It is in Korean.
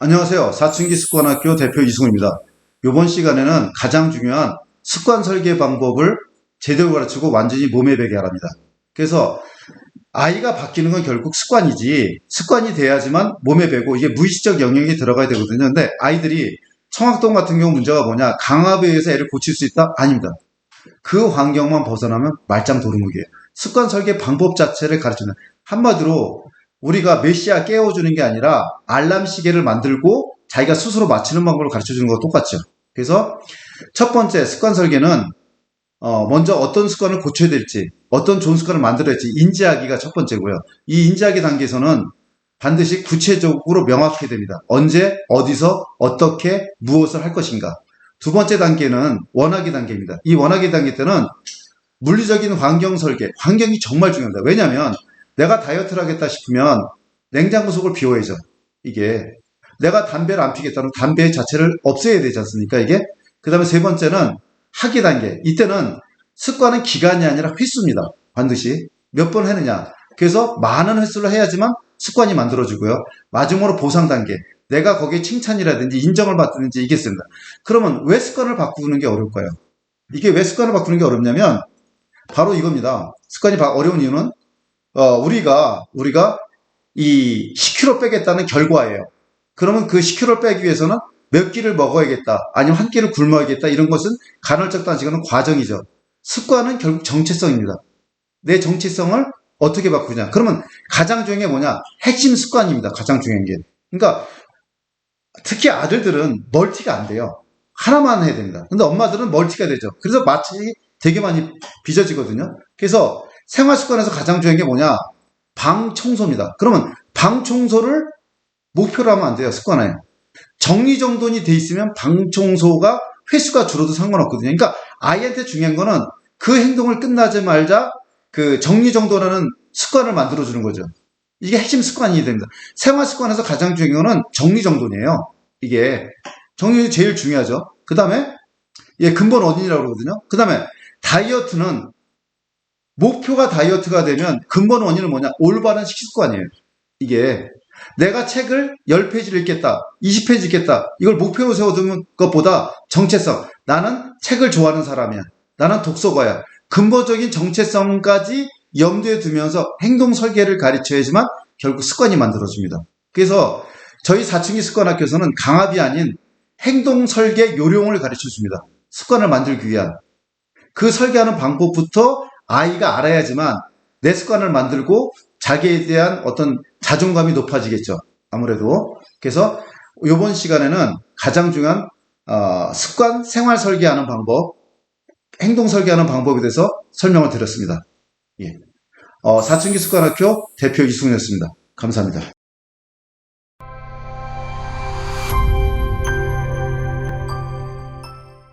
안녕하세요. 사춘기 습관학교 대표 이승우입니다. 이번 시간에는 가장 중요한 습관 설계 방법을 제대로 가르치고 완전히 몸에 배게 하랍니다. 그래서 아이가 바뀌는 건 결국 습관이지, 습관이 돼야지만 몸에 배고 이게 무의식적 영역이 들어가야 되거든요. 근데 아이들이 청학동 같은 경우 문제가 뭐냐, 강압에 의해서 애를 고칠 수 있다? 아닙니다. 그 환경만 벗어나면 말짱 도루묵이에요. 습관 설계 방법 자체를 가르치는, 한마디로 우리가 메시아 깨워주는 게 아니라 알람 시계를 만들고 자기가 스스로 맞추는 방법을 가르쳐주는 것과 똑같죠. 그래서 첫 번째 습관 설계는 먼저 어떤 습관을 고쳐야 될지, 어떤 좋은 습관을 만들어야 될지 인지하기가 첫 번째고요. 이 인지하기 단계에서는 반드시 구체적으로 명확해야 됩니다. 언제, 어디서, 어떻게, 무엇을 할 것인가. 두 번째 단계는 원하기 단계입니다. 이 원하기 단계 때는 물리적인 환경 설계, 환경이 정말 중요합니다. 왜냐하면 내가 다이어트를 하겠다 싶으면 냉장고 속을 비워야죠. 이게 내가 담배를 안 피겠다면 담배 자체를 없애야 되지 않습니까? 이게 그 다음에 세 번째는 하기 단계. 이때는 습관은 기간이 아니라 횟수입니다. 반드시 몇 번 했느냐. 그래서 많은 횟수를 해야지만 습관이 만들어지고요. 마지막으로 보상 단계. 내가 거기에 칭찬이라든지 인정을 받든지 이게 있습니다. 그러면 왜 습관을 바꾸는 게 어려울까요? 이게 왜 습관을 바꾸는 게 어렵냐면 바로 이겁니다. 습관이 어려운 이유는 우리가 이 10kg 빼겠다는 결과예요. 그러면 그 10kg 빼기 위해서는 몇 끼를 먹어야겠다, 아니면 한 끼를 굶어야겠다, 이런 것은 간헐적 단식은 과정이죠. 습관은 결국 정체성입니다. 내 정체성을 어떻게 바꾸냐. 그러면 가장 중요한 게 뭐냐? 핵심 습관입니다. 가장 중요한 게. 그러니까 특히 아들들은 멀티가 안 돼요. 하나만 해야 됩니다. 근데 엄마들은 멀티가 되죠. 그래서 마치 되게 많이 빚어지거든요. 그래서 생활 습관에서 가장 중요한 게 뭐냐? 방 청소입니다. 그러면 방 청소를 목표로 하면 안 돼요. 습관에. 정리정돈이 돼 있으면 방 청소가 횟수가 줄어도 상관없거든요. 그러니까 아이한테 중요한 거는 그 행동을 끝나지 말자 그 정리정돈하는 습관을 만들어주는 거죠. 이게 핵심 습관이 됩니다. 생활 습관에서 가장 중요한 거는 정리정돈이에요. 이게 정리가 제일 중요하죠. 그 다음에 근본 원인이라고 그러거든요. 그 다음에 다이어트는 목표가 다이어트가 되면 근본 원인은 뭐냐? 올바른 식습관이에요. 이게 내가 책을 10페이지를 읽겠다, 20페이지 읽겠다, 이걸 목표로 세워두는 것보다 정체성. 나는 책을 좋아하는 사람이야. 나는 독서가야. 근본적인 정체성까지 염두에 두면서 행동 설계를 가르쳐야지만 결국 습관이 만들어집니다. 그래서 저희 사춘기 습관학교에서는 강압이 아닌 행동 설계 요령을 가르쳐줍니다. 습관을 만들기 위한. 그 설계하는 방법부터 아이가 알아야지만 내 습관을 만들고 자기에 대한 어떤 자존감이 높아지겠죠. 아무래도. 그래서 이번 시간에는 가장 중요한 습관 생활 설계하는 방법, 행동 설계하는 방법에 대해서 설명을 드렸습니다. 사춘기 습관학교 대표 이승우였습니다. 감사합니다.